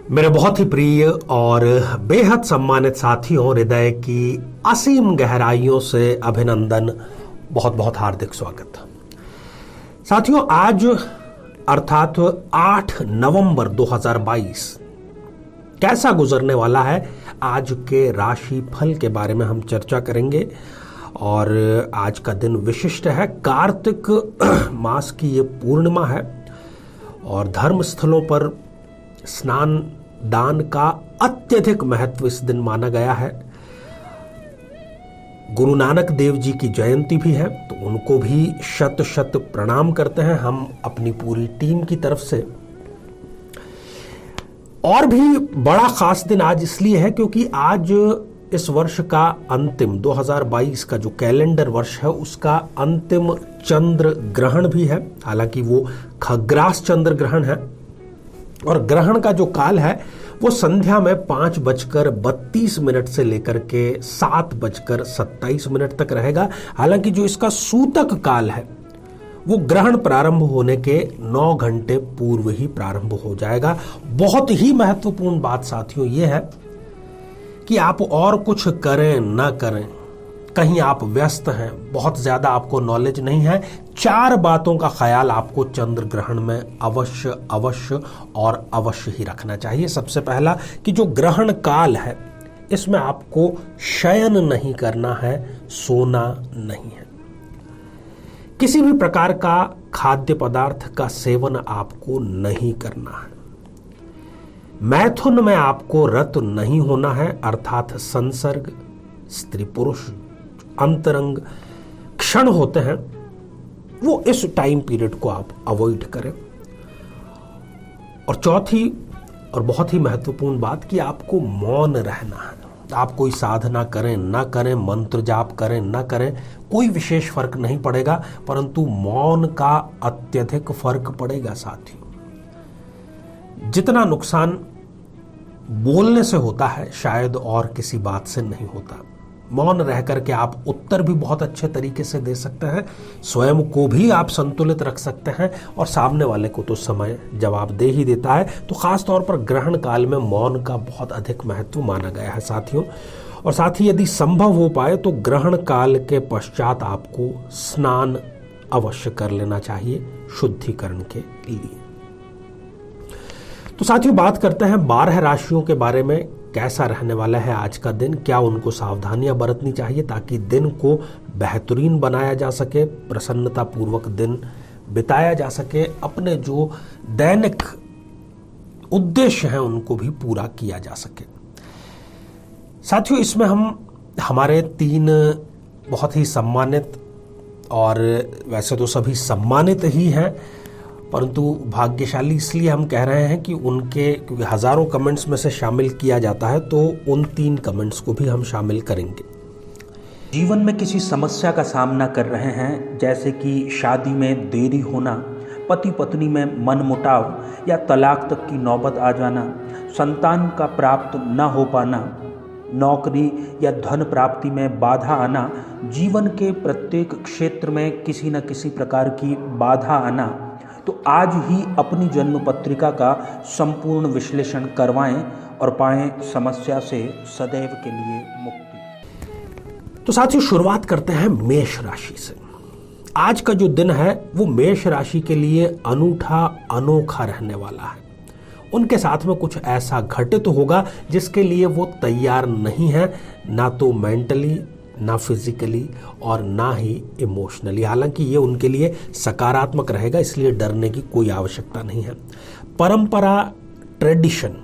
मेरे बहुत ही प्रिय और बेहद सम्मानित साथियों, हृदय की असीम गहराइयों से अभिनंदन, बहुत बहुत हार्दिक स्वागत। साथियों, आज अर्थात 8 नवंबर 2022 कैसा गुजरने वाला है, आज के राशि फल के बारे में हम चर्चा करेंगे। और आज का दिन विशिष्ट है, कार्तिक मास की ये पूर्णिमा है और धर्म स्थलों पर स्नान दान का अत्यधिक महत्व इस दिन माना गया है। गुरु नानक देव जी की जयंती भी है, तो उनको भी शत शत प्रणाम करते हैं हम अपनी पूरी टीम की तरफ से। और भी बड़ा खास दिन आज इसलिए है क्योंकि आज इस वर्ष का अंतिम 2022 का जो कैलेंडर वर्ष है उसका अंतिम चंद्र ग्रहण भी है। हालांकि वो खग्रास चंद्र ग्रहण है और ग्रहण का जो काल है वो संध्या में 5:32 से लेकर के 7:27 तक रहेगा। हालांकि जो इसका सूतक काल है वो ग्रहण प्रारंभ होने के 9 घंटे पूर्व ही प्रारंभ हो जाएगा। बहुत ही महत्वपूर्ण बात साथियों ये है कि आप और कुछ करें ना करें, कहीं आप व्यस्त हैं, बहुत ज्यादा आपको नॉलेज नहीं है, 4 बातों का ख्याल आपको चंद्र ग्रहण में अवश्य अवश्य और अवश्य ही रखना चाहिए। सबसे पहला कि जो ग्रहण काल है इसमें आपको शयन नहीं करना है, सोना नहीं है। किसी भी प्रकार का खाद्य पदार्थ का सेवन आपको नहीं करना है। मैथुन में आपको रत नहीं होना है, अर्थात संसर्ग, स्त्री पुरुष अंतरंग क्षण होते हैं वो इस टाइम पीरियड को आप अवॉइड करें। और चौथी और बहुत ही महत्वपूर्ण बात कि आपको मौन रहना है। आप कोई साधना करें ना करें, मंत्र जाप करें ना करें, कोई विशेष फर्क नहीं पड़ेगा, परंतु मौन का अत्यधिक फर्क पड़ेगा साथियों। जितना नुकसान बोलने से होता है शायद और किसी बात से नहीं होता। मौन रह करके आप उत्तर भी बहुत अच्छे तरीके से दे सकते हैं, स्वयं को भी आप संतुलित रख सकते हैं और सामने वाले को तो समय जवाब दे ही देता है। तो खास तौर पर ग्रहण काल में मौन का बहुत अधिक महत्व माना गया है साथियों। और साथ ही यदि संभव हो पाए तो ग्रहण काल के पश्चात आपको स्नान अवश्य कर लेना चाहिए शुद्धिकरण के लिए। तो साथियों, बात करते हैं 12 राशियों के बारे में। कैसा रहने वाला है आज का दिन, क्या उनको सावधानियां बरतनी चाहिए ताकि दिन को बेहतरीन बनाया जा सके, प्रसन्नता पूर्वक दिन बिताया जा सके, अपने जो दैनिक उद्देश्य हैं उनको भी पूरा किया जा सके। साथियों, इसमें हम हमारे 3 बहुत ही सम्मानित, और वैसे तो सभी सम्मानित ही हैं, परंतु भाग्यशाली इसलिए हम कह रहे हैं कि उनके, क्योंकि हजारों कमेंट्स में से शामिल किया जाता है, तो उन 3 कमेंट्स को भी हम शामिल करेंगे। जीवन में किसी समस्या का सामना कर रहे हैं, जैसे कि शादी में देरी होना, पति पत्नी में मनमुटाव या तलाक तक की नौबत आ जाना, संतान का प्राप्त न हो पाना, नौकरी या धन प्राप्ति में बाधा आना, जीवन के प्रत्येक क्षेत्र में किसी न किसी प्रकार की बाधा आना, तो आज ही अपनी जन्म पत्रिका का संपूर्ण विश्लेषण करवाएं और पाएं समस्या से सदैव के लिए मुक्ति। तो साथियों, शुरुआत करते हैं मेष राशि से। आज का जो दिन है वो मेष राशि के लिए अनूठा अनोखा रहने वाला है। उनके साथ में कुछ ऐसा घटित होगा जिसके लिए वो तैयार नहीं है, ना तो मेंटली, ना फिजिकली और ना ही इमोशनली। हालांकि ये उनके लिए सकारात्मक रहेगा, इसलिए डरने की कोई आवश्यकता नहीं है। परंपरा, ट्रेडिशन,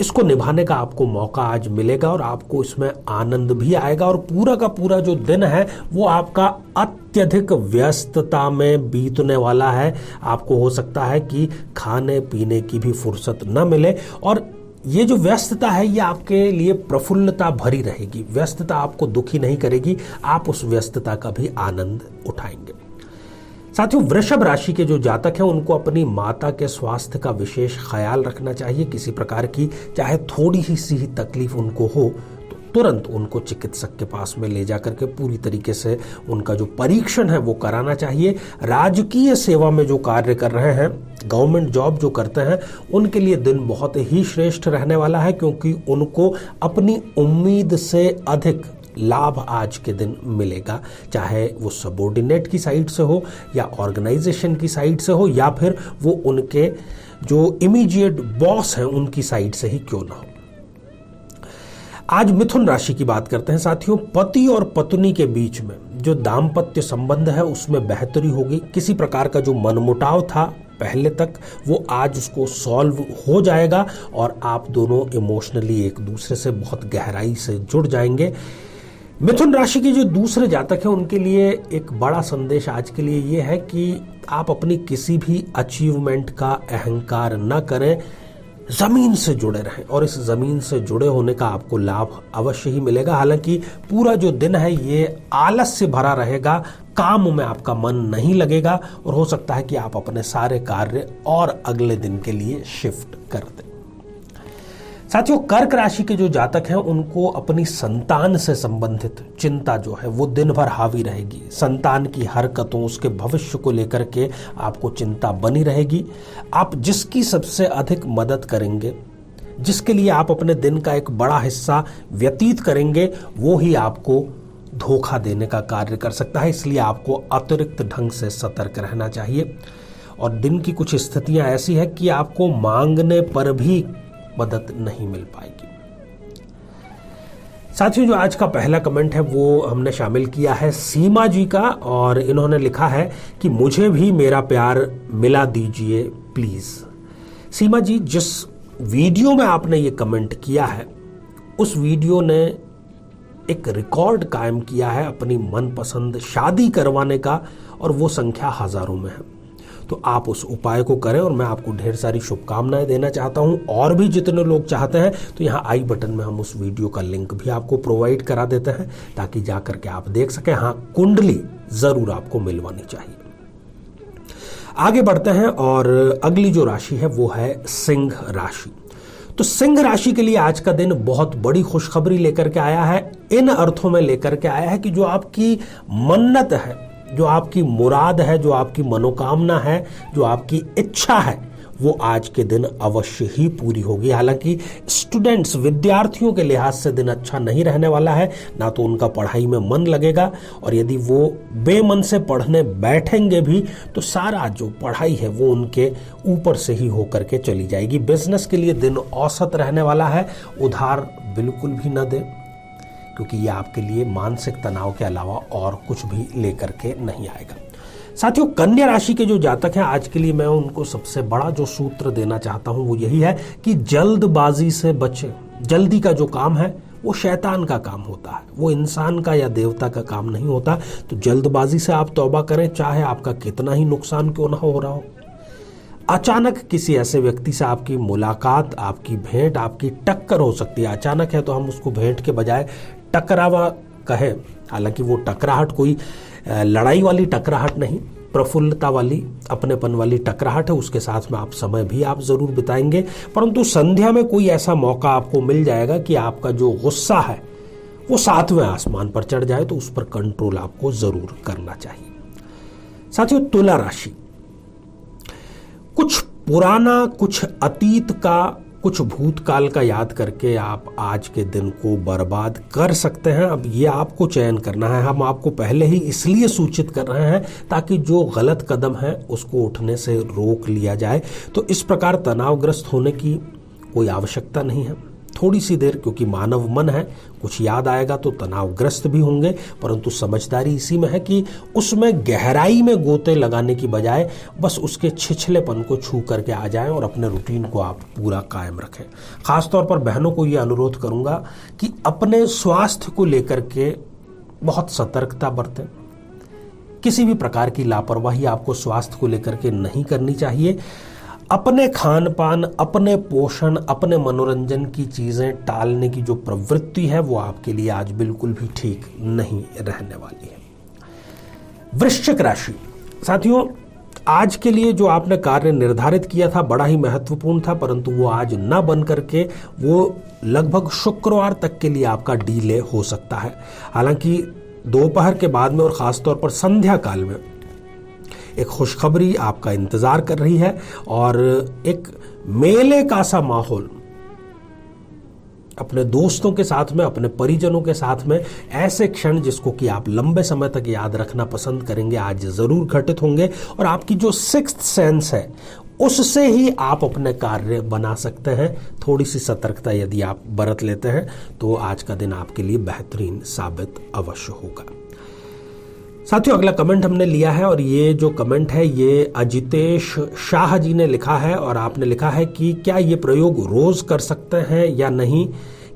इसको निभाने का आपको मौका आज मिलेगा और आपको इसमें आनंद भी आएगा। और पूरा का पूरा जो दिन है वो आपका अत्यधिक व्यस्तता में बीतने वाला है। आपको हो सकता है कि खाने पीने की भी फुर्सत न मिले, और ये जो व्यस्तता है ये आपके लिए प्रफुल्लता भरी रहेगी। व्यस्तता आपको दुखी नहीं करेगी, आप उस व्यस्तता का भी आनंद उठाएंगे। साथियों, वृषभ राशि के जो जातक हैं उनको अपनी माता के स्वास्थ्य का विशेष ख्याल रखना चाहिए। किसी प्रकार की चाहे थोड़ी ही सी तकलीफ उनको हो तो तुरंत उनको चिकित्सक के पास में ले जाकर के पूरी तरीके से उनका जो परीक्षण है वो कराना चाहिए। राजकीय सेवा में जो कार्य कर रहे हैं गवर्नमेंट जॉब जो करते हैं उनके लिए दिन बहुत ही श्रेष्ठ रहने वाला है, क्योंकि उनको अपनी उम्मीद से अधिक लाभ आज के दिन मिलेगा, चाहे वो सबॉर्डिनेट की साइड से हो या ऑर्गेनाइजेशन की साइड से हो या फिर वो उनके जो इमीडिएट बॉस हैं उनकी साइड से ही क्यों ना हो। आज मिथुन राशि की बात करते हैं साथियों। पति और पत्नी के बीच में जो दाम्पत्य संबंध है उसमें बेहतरी होगी। किसी प्रकार का जो मनमुटाव था पहले तक, वो आज उसको सॉल्व हो जाएगा और आप दोनों इमोशनली एक दूसरे से बहुत गहराई से जुड़ जाएंगे। मिथुन राशि के जो दूसरे जातक हैं उनके लिए एक बड़ा संदेश आज के लिए ये है कि आप अपनी किसी भी अचीवमेंट का अहंकार न करें, जमीन से जुड़े रहें और इस जमीन से जुड़े होने का आपको लाभ अवश्य ही मिलेगा। हालांकि पूरा जो दिन है ये आलस से भरा रहेगा, काम में आपका मन नहीं लगेगा और हो सकता है कि आप अपने सारे कार्य और अगले दिन के लिए शिफ्ट कर दें। साथियों, कर्क राशि के जो जातक हैं उनको अपनी संतान से संबंधित चिंता जो है वो दिन भर हावी रहेगी। संतान की हरकतों, उसके भविष्य को लेकर के आपको चिंता बनी रहेगी। आप जिसकी सबसे अधिक मदद करेंगे, जिसके लिए आप अपने दिन का एक बड़ा हिस्सा व्यतीत करेंगे, वो ही आपको धोखा देने का कार्य कर सकता है। इसलिए आपको अतिरिक्त ढंग से सतर्क रहना चाहिए। और दिन की कुछ स्थितियां ऐसी है कि आपको मांगने पर भी मदद नहीं मिल पाएगी। साथियों, जो आज का पहला कमेंट है वो हमने शामिल किया है सीमा जी का, और इन्होंने लिखा है कि मुझे भी मेरा प्यार मिला दीजिए प्लीज। सीमा जी, जिस वीडियो में आपने ये कमेंट किया है उस वीडियो ने एक रिकॉर्ड कायम किया है अपनी मनपसंद शादी करवाने का, और वो संख्या हजारों में है। तो आप उस उपाय को करें और मैं आपको ढेर सारी शुभकामनाएं देना चाहता हूं। और भी जितने लोग चाहते हैं तो यहाँ आई बटन में हम उस वीडियो का लिंक भी आपको प्रोवाइड करा देते हैं ताकि जाकर के आप देख सकें। हाँ, कुंडली जरूर आपको मिलवानी चाहिए। आगे बढ़ते हैं और अगली जो राशि है वो है सिंह राशि। तो सिंह राशि के लिए आज का दिन बहुत बड़ी खुशखबरी लेकर के आया है। इन अर्थों में लेकर के आया है कि जो आपकी मन्नत है, जो आपकी मुराद है, जो आपकी मनोकामना है, जो आपकी इच्छा है, वो आज के दिन अवश्य ही पूरी होगी। हालांकि स्टूडेंट्स, विद्यार्थियों के लिहाज से दिन अच्छा नहीं रहने वाला है, ना तो उनका पढ़ाई में मन लगेगा, और यदि वो बेमन से पढ़ने बैठेंगे भी तो सारा जो पढ़ाई है वो उनके ऊपर से ही होकर के चली जाएगी। बिजनेस के लिए दिन औसत रहने वाला है। उधार बिल्कुल भी न दें, क्योंकि ये आपके लिए मानसिक तनाव के अलावा और कुछ भी लेकर के नहीं आएगा। साथियों, कन्या राशि के जो जातक हैं आज के लिए मैं उनको सबसे बड़ा जो सूत्र देना चाहता हूं वो यही है कि जल्दबाजी से बचें। जल्दी का जो काम है वो शैतान का काम होता है, वो इंसान का या देवता का काम नहीं होता। तो जल्दबाजी से आप तौबा करें, चाहे आपका कितना ही नुकसान क्यों ना हो रहा हो। अचानक किसी ऐसे व्यक्ति से आपकी मुलाकात, आपकी भेंट, आपकी टक्कर हो सकती है। अचानक है तो हम उसको भेंट के बजाय टकरावा कहें। हालांकि वो टकराहट कोई लड़ाई वाली टकराहट नहीं, प्रफुल्लता वाली, अपनेपन वाली टकराहट है। उसके साथ में आप समय भी आप जरूर बिताएंगे, परंतु संध्या में कोई ऐसा मौका आपको मिल जाएगा कि आपका जो गुस्सा है वो 7वें आसमान पर चढ़ जाए, तो उस पर कंट्रोल आपको जरूर करना चाहिए। साथियों, तुला राशि, कुछ पुराना, कुछ अतीत का, कुछ भूतकाल का याद करके आप आज के दिन को बर्बाद कर सकते हैं। अब ये आपको चयन करना है। हम आपको पहले ही इसलिए सूचित कर रहे हैं ताकि जो गलत कदम है उसको उठने से रोक लिया जाए। तो इस प्रकार तनावग्रस्त होने की कोई आवश्यकता नहीं है। थोड़ी सी देर, क्योंकि मानव मन है, कुछ याद आएगा तो तनावग्रस्त भी होंगे, परंतु समझदारी इसी में है कि उसमें गहराई में गोते लगाने की बजाय बस उसके छिछलेपन को छू करके आ जाएं और अपने रूटीन को आप पूरा कायम रखें। खासतौर पर बहनों को ये अनुरोध करूंगा कि अपने स्वास्थ्य को लेकर के बहुत सतर्कता बरतें। किसी भी प्रकार की लापरवाही आपको स्वास्थ्य को लेकर के नहीं करनी चाहिए। अपने खान पान, अपने पोषण, अपने मनोरंजन की चीजें टालने की जो प्रवृत्ति है वो आपके लिए आज बिल्कुल भी ठीक नहीं रहने वाली है। वृश्चिक राशि, साथियों, आज के लिए जो आपने कार्य निर्धारित किया था बड़ा ही महत्वपूर्ण था, परंतु वो आज न बन करके वो लगभग शुक्रवार तक के लिए आपका डीले हो सकता है। हालांकि दोपहर के बाद में और खासतौर पर संध्या काल में एक खुशखबरी आपका इंतजार कर रही है और एक मेले का सा माहौल अपने दोस्तों के साथ में, अपने परिजनों के साथ में, ऐसे क्षण जिसको कि आप लंबे समय तक याद रखना पसंद करेंगे आज जरूर घटित होंगे। और आपकी जो सिक्स्थ सेंस है उससे ही आप अपने कार्य बना सकते हैं। थोड़ी सी सतर्कता यदि आप बरत लेते हैं तो आज का दिन आपके लिए बेहतरीन साबित अवश्य होगा। साथियों, अगला कमेंट हमने लिया है और ये जो कमेंट है ये अजितेश शाह जी ने लिखा है और आपने लिखा है कि क्या ये प्रयोग रोज कर सकते हैं या नहीं,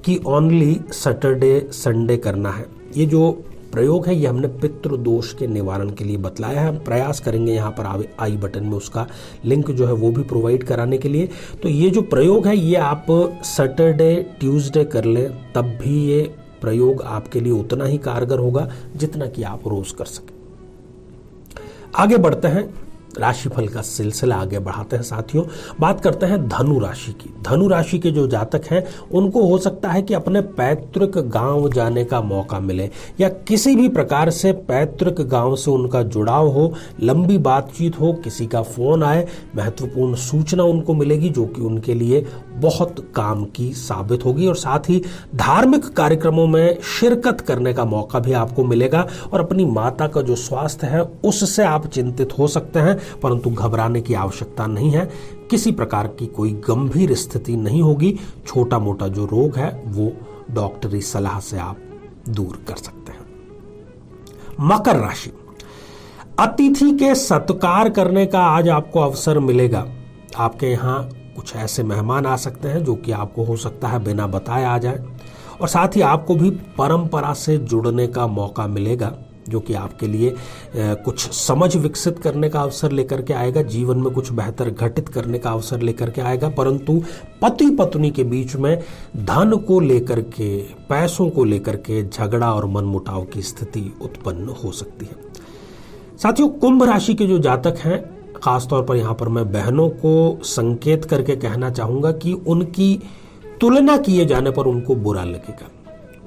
कि ओनली सैटरडे संडे करना है। ये जो प्रयोग है ये हमने पितृ दोष के निवारण के लिए बतलाया है। हम प्रयास करेंगे यहाँ पर आई बटन में उसका लिंक जो है वो भी प्रोवाइड कराने के लिए। तो ये जो प्रयोग है ये आप सैटरडे ट्यूसडे कर लें, तब भी ये प्रयोग आपके लिए उतना ही कारगर होगा जितना कि आप रोज कर सकें। आगे बढ़ते हैं, राशिफल का सिलसिला आगे बढ़ाते हैं साथियों। बात करते हैं धनु राशि की। धनु राशि के जो जातक हैं उनको हो सकता है कि अपने पैतृक गांव जाने का मौका मिले या किसी भी प्रकार से पैतृक गांव से उनका जुड़ाव हो, लंबी बातचीत हो, किसी का फोन आए, महत्वपूर्ण सूचना उनको मिलेगी जो कि उनके लिए बहुत काम की साबित होगी। और साथ ही धार्मिक कार्यक्रमों में शिरकत करने का मौका भी आपको मिलेगा। और अपनी माता का जो स्वास्थ्य है उससे आप चिंतित हो सकते हैं, परंतु घबराने की आवश्यकता नहीं है। किसी प्रकार की कोई गंभीर स्थिति नहीं होगी। छोटा मोटा जो रोग है वो डॉक्टरी सलाह से आप दूर कर सकते हैं। मकर राशि, अतिथि के सत्कार करने का आज आपको अवसर मिलेगा। आपके यहाँ कुछ ऐसे मेहमान आ सकते हैं जो कि आपको हो सकता है बिना बताए आ जाए। और साथ ही आपको भी परंपरा से जुड़ने का मौका मिलेगा जो कि आपके लिए कुछ समझ विकसित करने का अवसर लेकर के आएगा, जीवन में कुछ बेहतर घटित करने का अवसर लेकर के आएगा। परंतु पति पत्नी के बीच में धन को लेकर के, पैसों को लेकर के झगड़ा और मनमुटाव की स्थिति उत्पन्न हो सकती है। साथियों, कुंभ राशि के जो जातक हैं, खासतौर पर यहाँ पर मैं बहनों को संकेत करके कहना चाहूंगा कि उनकी तुलना किए जाने पर उनको बुरा लगेगा।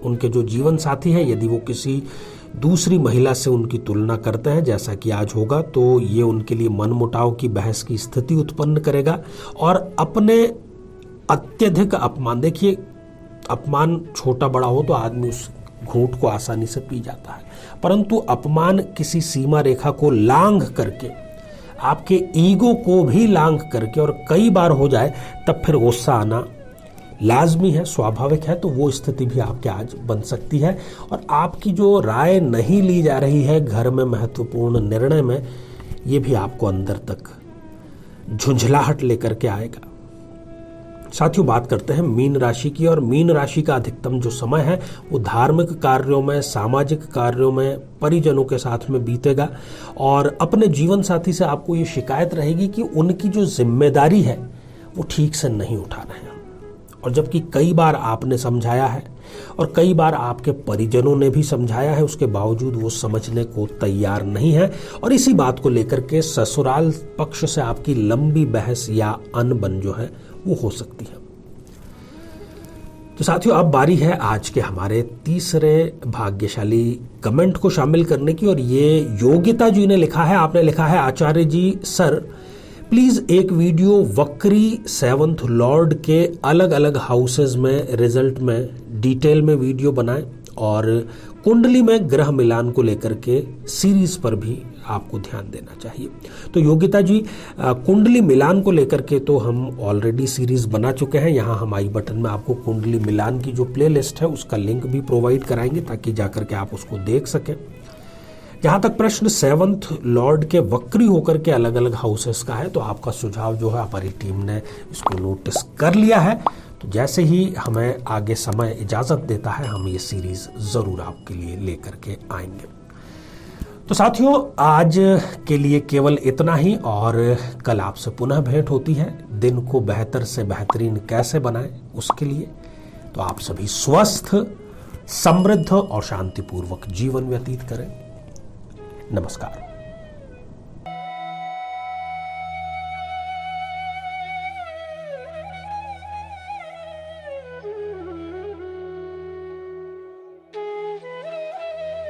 उनके जो जीवन साथी है यदि वो किसी दूसरी महिला से उनकी तुलना करते हैं जैसा कि आज होगा, तो ये उनके लिए मनमुटाव की बहस की स्थिति उत्पन्न करेगा। और अपने अत्यधिक अपमान, देखिए अपमान छोटा बड़ा हो तो आदमी उस घूंट को आसानी से पी जाता है, परंतु अपमान किसी सीमा रेखा को लांघ करके, आपके ईगो को भी लांघ करके और कई बार हो जाए तब फिर गुस्सा आना लाजमी है, स्वाभाविक है। तो वो स्थिति भी आपके आज बन सकती है। और आपकी जो राय नहीं ली जा रही है घर में महत्वपूर्ण निर्णय में, ये भी आपको अंदर तक झुंझलाहट लेकर के आएगा। साथियों, बात करते हैं मीन राशि की। और मीन राशि का अधिकतम जो समय है वो धार्मिक कार्यों में, सामाजिक कार्यों में, परिजनों के साथ में बीतेगा। और अपने जीवन साथी से आपको ये शिकायत रहेगी कि उनकी जो जिम्मेदारी है वो ठीक से नहीं उठा रहे हैं। और जबकि कई बार आपने समझाया है और कई बार आपके परिजनों ने भी समझाया है, उसके बावजूद वो समझने को तैयार नहीं है। और इसी बात को लेकर के ससुराल पक्ष से आपकी लंबी बहस या अनबन जो है वो हो सकती है। तो साथियों, अब बारी है आज के हमारे तीसरे भाग्यशाली कमेंट को शामिल करने की। और ये योगिता जी ने लिखा है। आपने लिखा है, आचार्य जी सर प्लीज एक वीडियो वक्री 7th लॉर्ड के अलग अलग हाउसेज में रिजल्ट में डिटेल में वीडियो बनाएं और कुंडली में ग्रह मिलान को लेकर के सीरीज पर भी आपको ध्यान देना चाहिए। तो योगिता जी, कुंडली मिलान को लेकर के तो हम ऑलरेडी सीरीज बना चुके हैं। यहाँ हम आई बटन में आपको कुंडली मिलान की जो प्लेलिस्ट है उसका लिंक भी प्रोवाइड कराएंगे ताकि जाकर के आप उसको देख सकें। जहां तक प्रश्न 7th लॉर्ड के वक्री होकर के अलग अलग हाउसेस का है, तो आपका सुझाव जो है हमारी टीम ने इसको नोटिस कर लिया है। तो जैसे ही हमें आगे समय इजाजत देता है हम ये सीरीज जरूर आपके लिए लेकर के आएंगे। तो साथियों, आज के लिए केवल इतना ही और कल आपसे पुनः भेंट होती है। दिन को बेहतर से बेहतरीन कैसे बनाएं उसके लिए तो आप सभी स्वस्थ, समृद्ध और शांतिपूर्वक जीवन व्यतीत करें। नमस्कार।